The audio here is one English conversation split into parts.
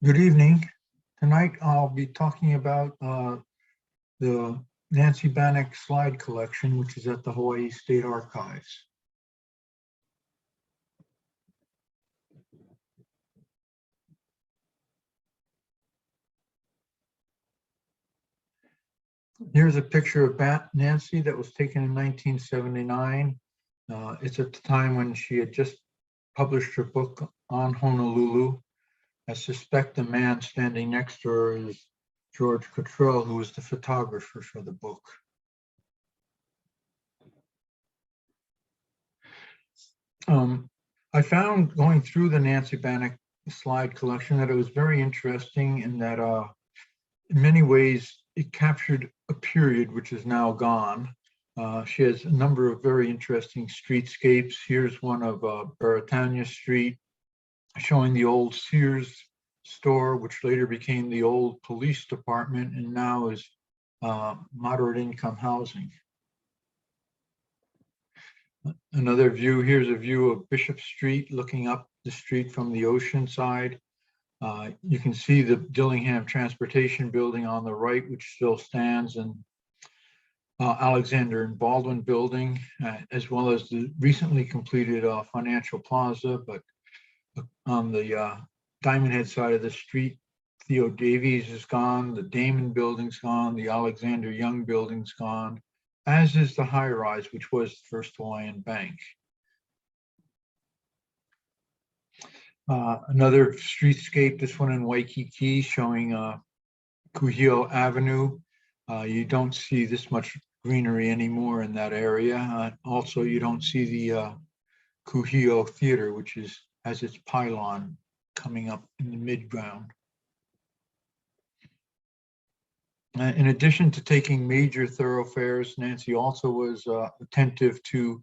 Good evening. Tonight I'll be talking about the Nancy Bannick slide collection, which is at the Hawaii State Archives. Here's a picture of Nancy that was taken in 1979. It's at the time when she had just published her book on Honolulu. I suspect the man standing next to her is George Cottrell, who was the photographer for the book. I found going through the Nancy Bannick slide collection that it was very interesting in that in many ways it captured a period which is now gone. She has a number of very interesting streetscapes. Here's one of Baratania Street, showing the old Sears store, which later became the old police department and now is moderate income housing. Another view, here's a view of Bishop Street looking up the street from the ocean side. You can see the Dillingham Transportation Building on the right, which still stands, and Alexander and Baldwin Building, as well as the recently completed Financial Plaza. But on the Diamond Head side of the street, Theo Davies is gone, the Damon Building's gone, the Alexander Young Building's gone, as is the high rise, which was the First Hawaiian Bank. Another streetscape, this one in Waikiki, showing Kuhio Avenue. You don't see this much greenery anymore in that area. Also, you don't see the Kuhio Theater, which has its pylon coming up in the mid-ground. In addition to taking major thoroughfares, Nancy also was attentive to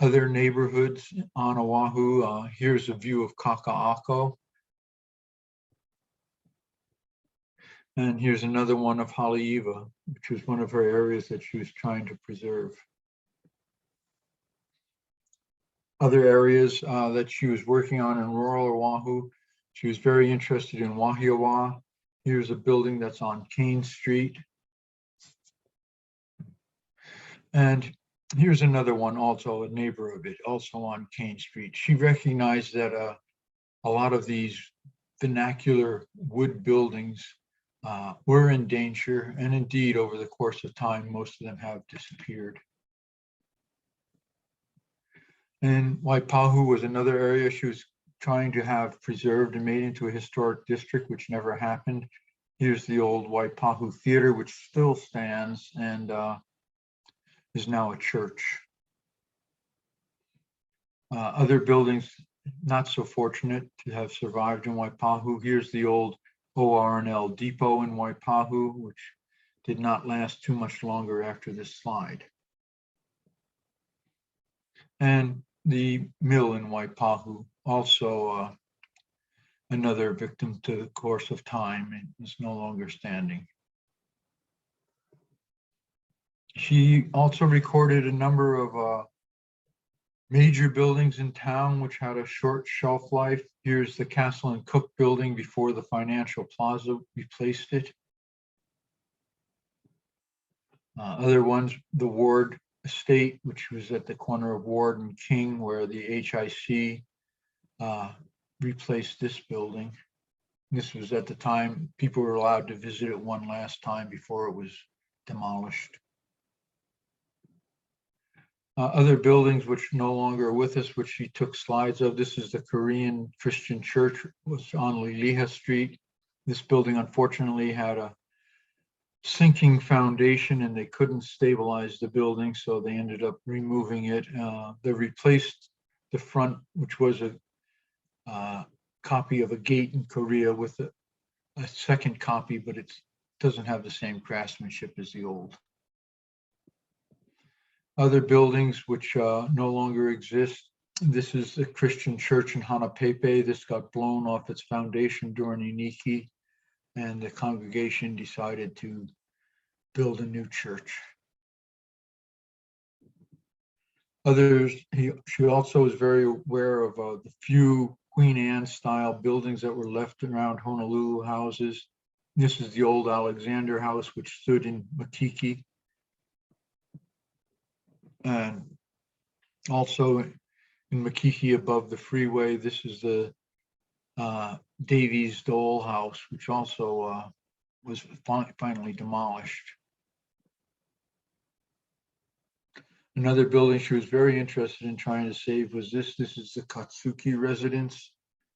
other neighborhoods on Oahu. Here's a view of Kaka'ako. And here's another one of Haleiwa, which was one of her areas that she was trying to preserve. Other areas that she was working on in rural Oahu, she was very interested in Wahiawa. Here's a building that's on Kane Street. And here's another one, also a neighbor of it, also on Kane Street. She recognized that a lot of these vernacular wood buildings were in danger, and indeed, over the course of time, most of them have disappeared. And Waipahu was another area she was trying to have preserved and made into a historic district, which never happened. Here's the old Waipahu Theater, which still stands and is now a church. Other buildings not so fortunate to have survived in Waipahu. Here's the old OR&L depot in Waipahu, which did not last too much longer after this slide. And the mill in Waipahu, also another victim to the course of time, and is no longer standing. She also recorded a number of major buildings in town which had a short shelf life. Here's the Castle and Cook building before the Financial Plaza replaced it. Other ones, the Ward Estate, which was at the corner of Ward and King, where the HIC replaced this building. This was at the time people were allowed to visit it one last time before it was demolished. Other buildings which no longer are with us, which she took slides of. This is the Korean Christian Church, was on Liliha Street. This building unfortunately had a sinking foundation and they couldn't stabilize the building, so they ended up removing it. They replaced the front, which was a copy of a gate in Korea, with a second copy, but it doesn't have the same craftsmanship as the old. Other buildings which no longer exist. This is the Christian church in Hanapepe. This got blown off its foundation during Iniki, and the congregation decided to build a new church. Others, she also was very aware of the few Queen Anne style buildings that were left around Honolulu houses. This is the old Alexander House, which stood in Waikiki. And also in Waikiki above the freeway, this is the Davies Dole House, which also was finally demolished. Another building she was very interested in trying to save was this. This is the Katsuki Residence,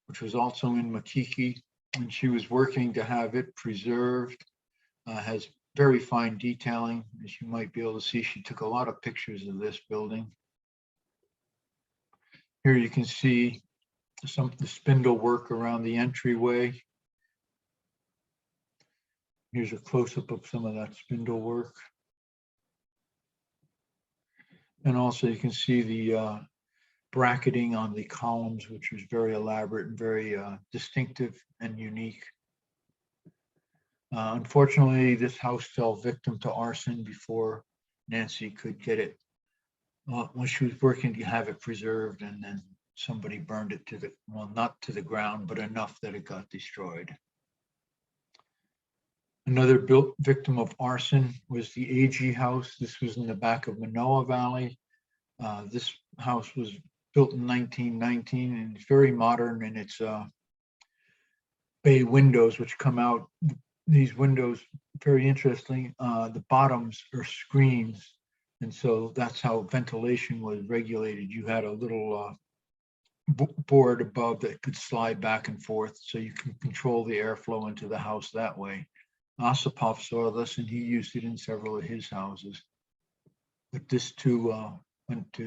which was also in Waikiki, and she was working to have it preserved. Has very fine detailing, as you might be able to see. She took a lot of pictures of this building. Here you can see some of the spindle work around the entryway. Here's a close-up of some of that spindle work. And also you can see the bracketing on the columns, which is very elaborate and very distinctive and unique. Unfortunately, this house fell victim to arson before Nancy could get it. When she was working to have it preserved, and then somebody burned it to the, well, not to the ground, but enough that it got destroyed. Another victim of arson was the Aeg House. This was in the back of Manoa Valley. This house was built in 1919 and it's very modern in its bay windows, which come out. These windows, very interesting, the bottoms are screens. And so that's how ventilation was regulated. You had a little board above that could slide back and forth, so you can control the airflow into the house that way. Osipov saw this and he used it in several of his houses. But this too went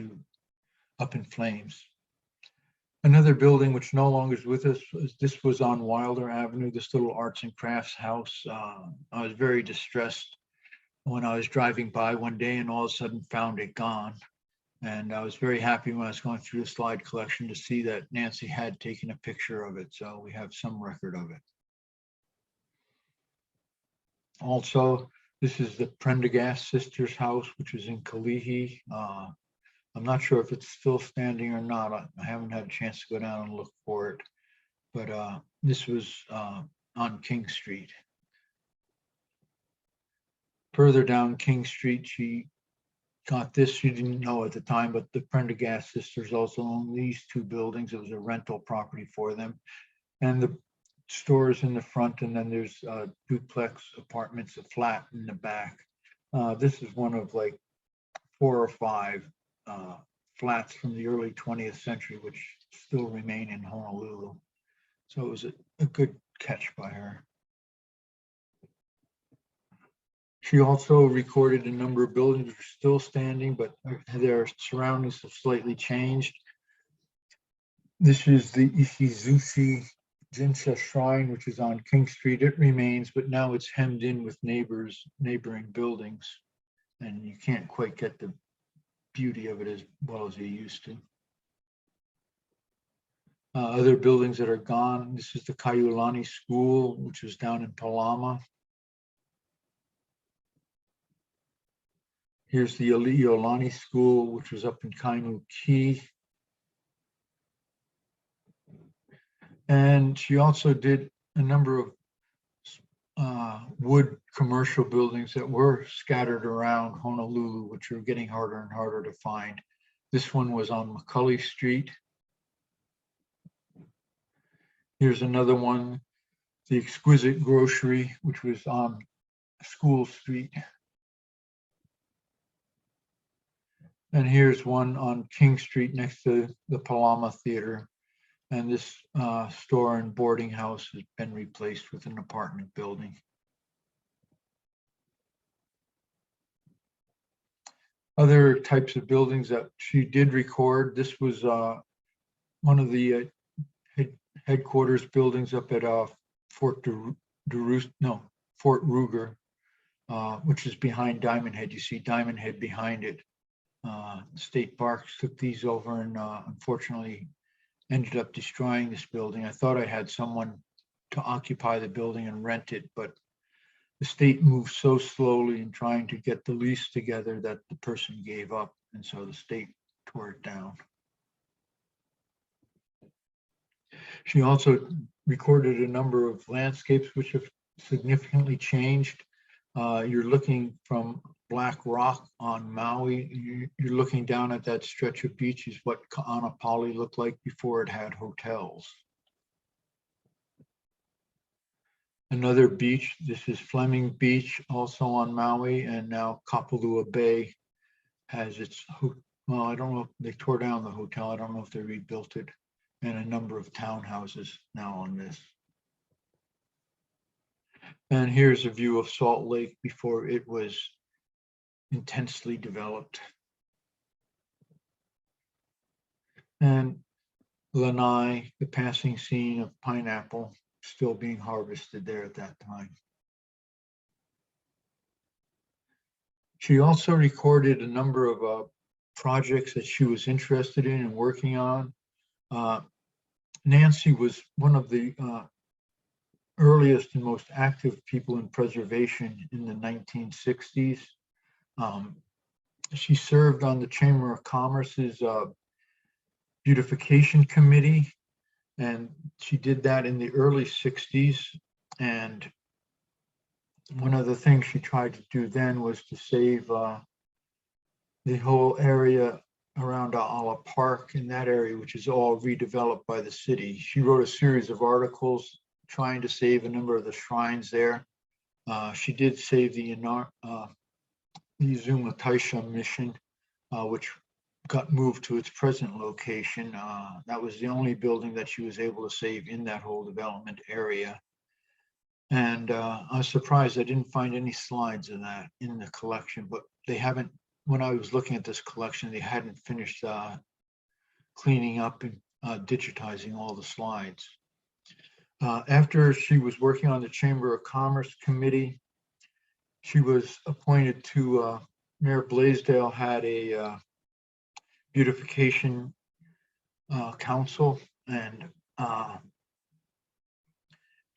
up in flames. Another building which no longer is with us, this was on Wilder Avenue, this little arts and crafts house. I was very distressed when I was driving by one day and all of a sudden found it gone. And I was very happy when I was going through the slide collection to see that Nancy had taken a picture of it. So we have some record of it. Also, this is the Prendergast sisters' house, which is in Kalihi. I'm not sure if it's still standing or not. I haven't had a chance to go down and look for it, but this was on King Street. Further down King Street, she got this. She didn't know at the time, but the Prendergast sisters also own these two buildings. It was a rental property for them. And the stores in the front, and then there's duplex apartments, a flat in the back. This is one of like 4 or 5 flats from the early 20th century, which still remain in Honolulu. So it was a good catch by her. She also recorded a number of buildings which are still standing, but their surroundings have slightly changed. This is the Ishizushi Jinsha Shrine, which is on King Street. It remains, but now it's hemmed in with neighboring buildings, and you can't quite get the beauty of it as well as you used to. Other buildings that are gone. This is the Kaiulani School, which is down in Palama. Here's the Ali'olani School, which was up in Kainu Key. And she also did a number of wood commercial buildings that were scattered around Honolulu, which are getting harder and harder to find. This one was on McCulley Street. Here's another one, the Exquisite Grocery, which was on School Street. And here's one on King Street next to the Palama Theater. And this store and boarding house has been replaced with an apartment building. Other types of buildings that she did record. This was one of the headquarters buildings up at Fort Ruger, which is behind Diamond Head. You see Diamond Head behind it. State Parks took these over and unfortunately ended up destroying this building. I thought I had someone to occupy the building and rent it, but the state moved so slowly in trying to get the lease together that the person gave up, and so the state tore it down. She also recorded a number of landscapes which have significantly changed. You're looking from Black Rock on Maui. You're looking down at that stretch of beach is what Ka'anapali looked like before it had hotels. Another beach, this is Fleming Beach, also on Maui, and now Kapalua Bay has its, well, I don't know if they tore down the hotel. I don't know if they rebuilt it, and a number of townhouses now on this. And here's a view of Salt Lake before it was intensely developed. And Lanai, the passing scene of pineapple, still being harvested there at that time. She also recorded a number of projects that she was interested in and working on. Nancy was one of the earliest and most active people in preservation in the 1960s. She served on the Chamber of Commerce's beautification committee, and she did that in the early 60s. And one of the things she tried to do then was to save the whole area around Ala Park in that area, which is all redeveloped by the city. She wrote a series of articles trying to save a number of the shrines there. She did save the Izuma Taisha mission, which got moved to its present location. That was the only building that she was able to save in that whole development area. And I was surprised I didn't find any slides of that in the collection, but they haven't, when I was looking at this collection, they hadn't finished cleaning up and digitizing all the slides. After she was working on the Chamber of Commerce committee, she was appointed to, Mayor Blaisdell had a beautification council, and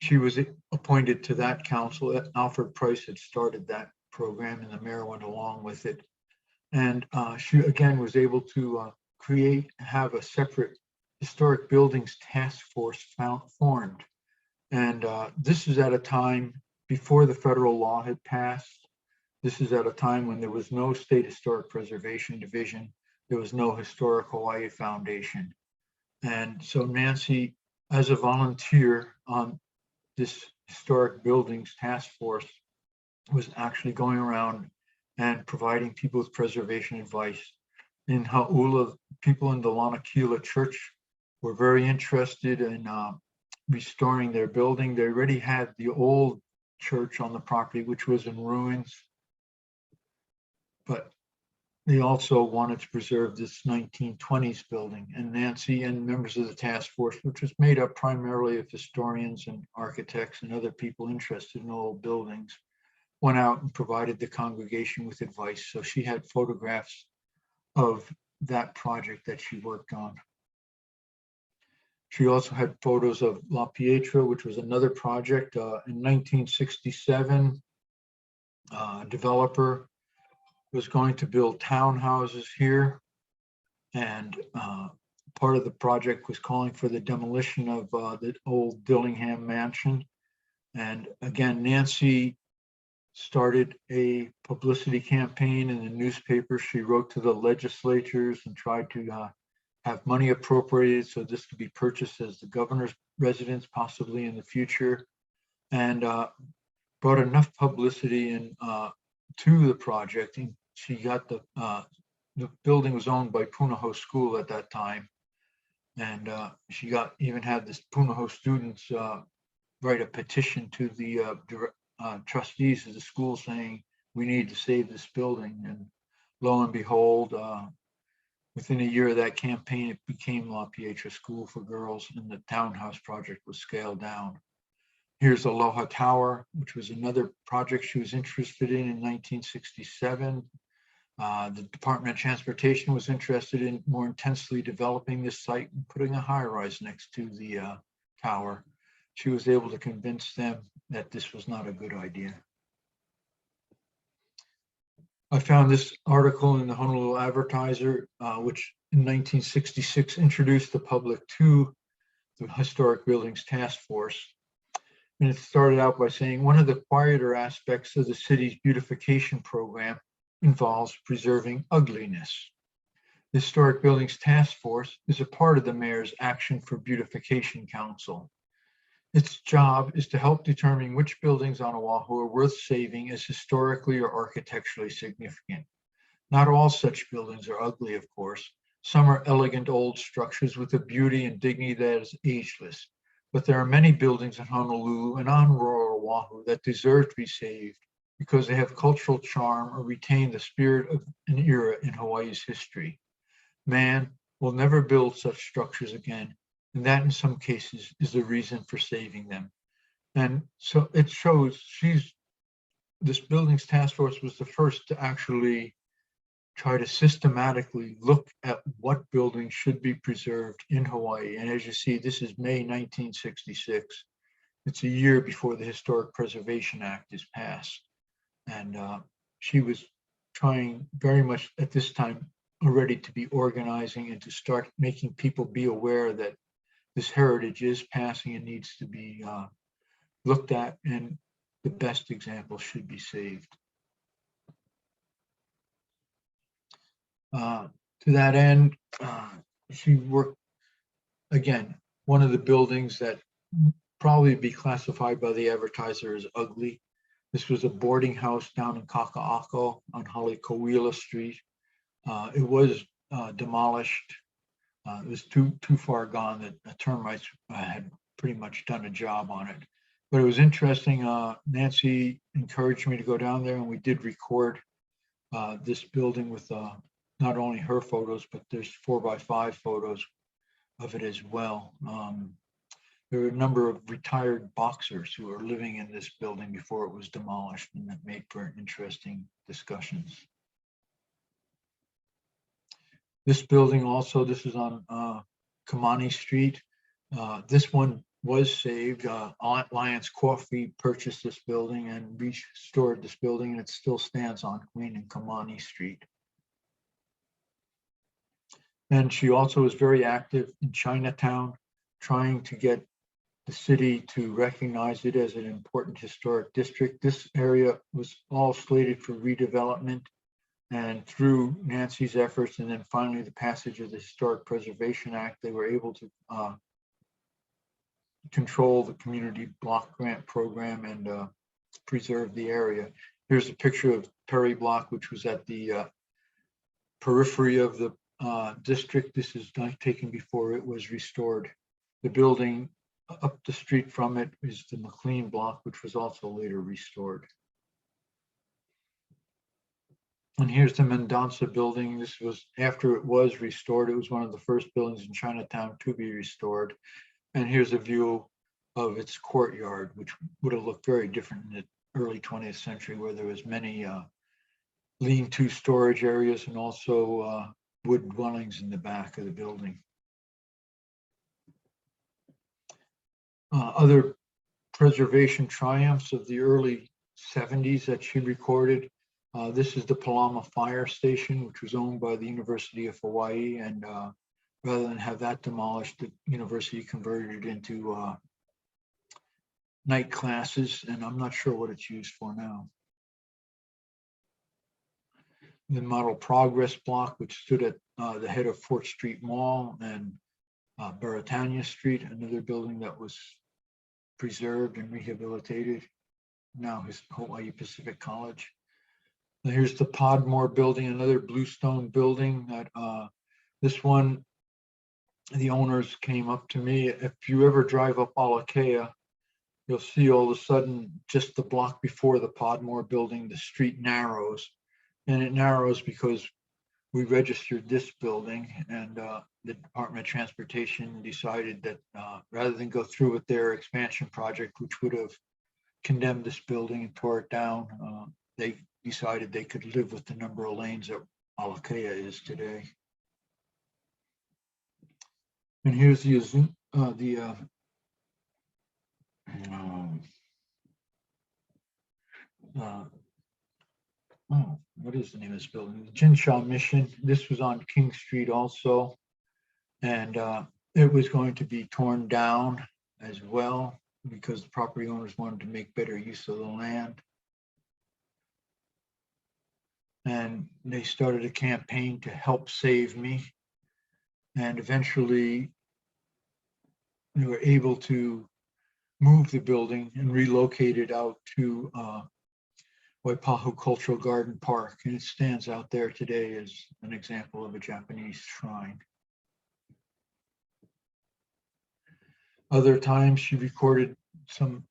she was appointed to that council. Alfred Price had started that program, and the mayor went along with it. And she again was able to have a separate historic buildings task force formed. And this is at a time before the federal law had passed. This is at a time when there was no state historic preservation division. There was no Historic Hawaii Foundation. And so Nancy, as a volunteer on this historic buildings task force, was actually going around and providing people with preservation advice. In Hau'ula, people in the Lanakila Church were very interested in restoring their building. They already had the old church on the property, which was in ruins, but they also wanted to preserve this 1920s building. And Nancy and members of the task force, which was made up primarily of historians and architects and other people interested in old buildings, went out and provided the congregation with advice. So she had photographs of that project that she worked on. She also had photos of La Pietra, which was another project. In 1967, a developer was going to build townhouses here. And part of the project was calling for the demolition of the old Dillingham Mansion. And again, Nancy started a publicity campaign in the newspaper. She wrote to the legislatures and tried to have money appropriated so this could be purchased as the governor's residence possibly in the future, and brought enough publicity in to the project. And she got the building was owned by Punahou School at that time, and she even had this Punahou students write a petition to the trustees of the school saying we need to save this building. And lo and behold, within a year of that campaign, it became La Pietra School for Girls, and the townhouse project was scaled down. Here's Aloha Tower, which was another project she was interested in 1967. The Department of Transportation was interested in more intensely developing this site and putting a high-rise next to the tower. She was able to convince them that this was not a good idea. I found this article in the Honolulu Advertiser, which in 1966 introduced the public to the Historic Buildings Task Force. And it started out by saying one of the quieter aspects of the city's beautification program involves preserving ugliness. The Historic Buildings Task Force is a part of the Mayor's Action for Beautification Council. Its job is to help determine which buildings on Oahu are worth saving as historically or architecturally significant. Not all such buildings are ugly, of course. Some are elegant old structures with a beauty and dignity that is ageless. But there are many buildings in Honolulu and on rural Oahu that deserve to be saved because they have cultural charm or retain the spirit of an era in Hawaii's history. Man will never build such structures again, and that in some cases is the reason for saving them. And so it shows this Buildings Task Force was the first to actually try to systematically look at what buildings should be preserved in Hawaii. And as you see, this is May 1966. It's a year before the Historic Preservation Act is passed. And she was trying very much at this time already to be organizing and to start making people be aware that this heritage is passing and needs to be looked at, and the best examples should be saved. To that end, she worked, again, one of the buildings that probably be classified by the advertiser as ugly. This was a boarding house down in Kaka'ako on Halekauila Street. It was demolished. It was too far gone that the termites had pretty much done a job on it. But it was interesting. Nancy encouraged me to go down there, and we did record this building with not only her photos, but there's 4x5 photos of it as well. There were a number of retired boxers who were living in this building before it was demolished, and that made for interesting discussions. This building also, this is on Kamani Street. This one was saved. Alliance Coffee purchased this building and restored this building, and it still stands on Queen and Kamani Street. And she also was very active in Chinatown, trying to get the city to recognize it as an important historic district. This area was all slated for redevelopment, and through Nancy's efforts and then finally the passage of the Historic Preservation Act, they were able to control the community block grant program and preserve the area. Here's a picture of Perry Block, which was at the periphery of the district. This is taken before it was restored. The building up the street from it is the McLean Block, which was also later restored. And here's the Mendonça building. This was after it was restored. It was one of the first buildings in Chinatown to be restored. And here's a view of its courtyard, which would have looked very different in the early 20th century, where there was many lean-to storage areas and also wood dwellings in the back of the building. Other preservation triumphs of the early 70s that she recorded. This is the Palama Fire Station, which was owned by the University of Hawaii, and rather than have that demolished, the university converted it into night classes, and I'm not sure what it's used for now. The Model Progress Block, which stood at the head of Fort Street Mall, and Baratania Street, another building that was preserved and rehabilitated, now is Hawaii Pacific College. And here's the Podmore Building, another bluestone building that this one, the owners came up to me. If you ever drive up Alakea, you'll see all of a sudden, just the block before the Podmore Building, the street narrows. And it narrows because we registered this building, and the Department of Transportation decided that rather than go through with their expansion project, which would have condemned this building and tore it down, they decided they could live with the number of lanes that Alakea is today. And here's what is the name of this building? The Jinshaw Mission. This was on King Street also. And It was going to be torn down as well because the property owners wanted to make better use of the land. And they started a campaign to help save me. And eventually they were able to move the building and relocate it out to Waipahu Cultural Garden Park. And it stands out there today as an example of a Japanese shrine. Other times she recorded some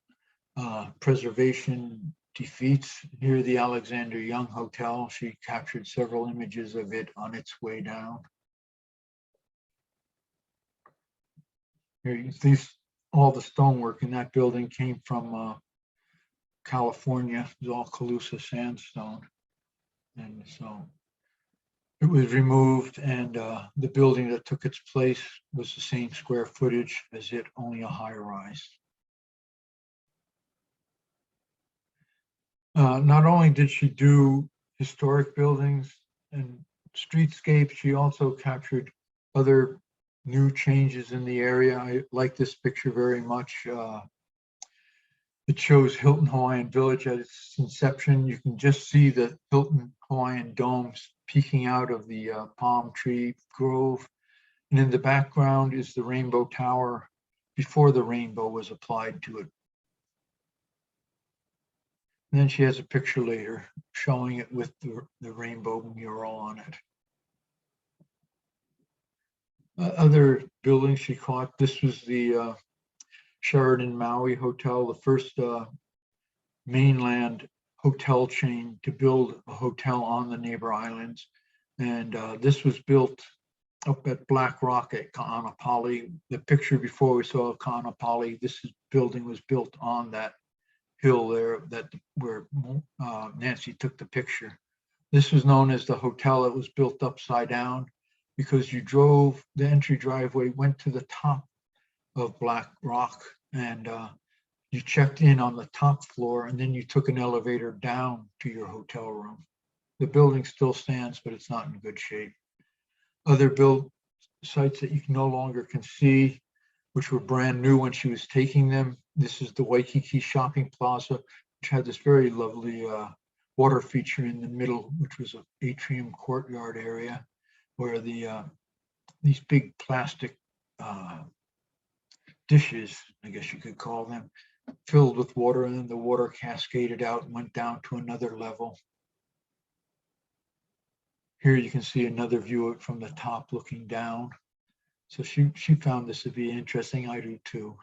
preservation defeats. Here, the Alexander Young Hotel. She captured several images of it on its way down. Here you see all the stonework in that building came from California. It was all Calusa sandstone. And so it was removed, and the building that took its place was the same square footage as it, only a high rise. Not only did she do historic buildings and streetscapes, she also captured other new changes in the area. I like this picture very much. It shows Hilton Hawaiian Village at its inception. You can just see the Hilton Hawaiian domes peeking out of the palm tree grove. And in the background is the Rainbow Tower before the rainbow was applied to it. And then she has a picture later showing it with the rainbow mural on it. Other buildings she caught, this was the Sheridan Maui Hotel, the first mainland hotel chain to build a hotel on the neighbor islands. And this was built up at Black Rock at Ka'anapali. The picture before we saw Ka'anapali, building was built on that hill there where Nancy took the picture. This was known as the hotel. It was built upside down because you drove, the entry driveway went to the top of Black Rock, and you checked in on the top floor, and then you took an elevator down to your hotel room. The building still stands, but it's not in good shape. Other build sites that you no longer can see, which were brand new when she was taking them. This is the Waikiki Shopping Plaza, which had this very lovely water feature in the middle, which was an atrium courtyard area where these big plastic dishes, I guess you could call them, filled with water, and then the water cascaded out and went down to another level. Here you can see another view of it from the top looking down. So she found this to be interesting. I do too.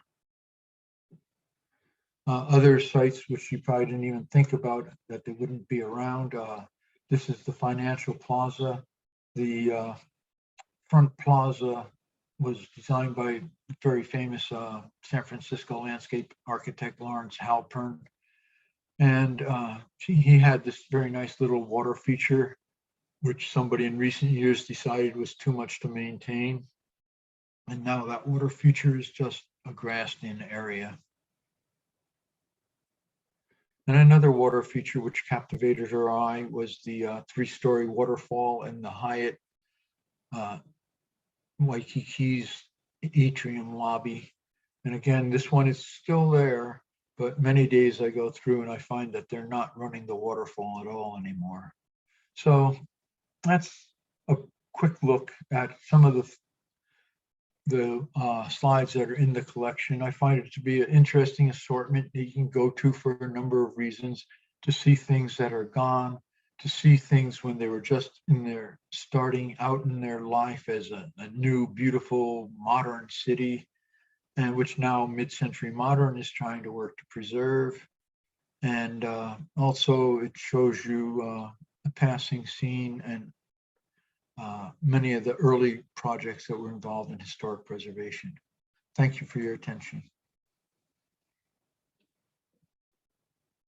Other sites which you probably didn't even think about that they wouldn't be around. This is the Financial Plaza. The front plaza was designed by very famous San Francisco landscape architect Lawrence Halpern. And he had this very nice little water feature, which somebody in recent years decided was too much to maintain. And now that water feature is just a grassed-in area. And another water feature which captivated her eye was the three-story waterfall in the Hyatt Waikiki's atrium lobby. And again, this one is still there, but many days I go through and I find that they're not running the waterfall at all anymore. So that's a quick look at some of the slides that are in the collection. I find it to be an interesting assortment that you can go to for a number of reasons, to see things that are gone, to see things when they were just starting out in their life as a new, beautiful, modern city, and which now mid-century modern is trying to work to preserve. And also it shows you a passing scene and many of the early projects that were involved in historic preservation. Thank you for your attention.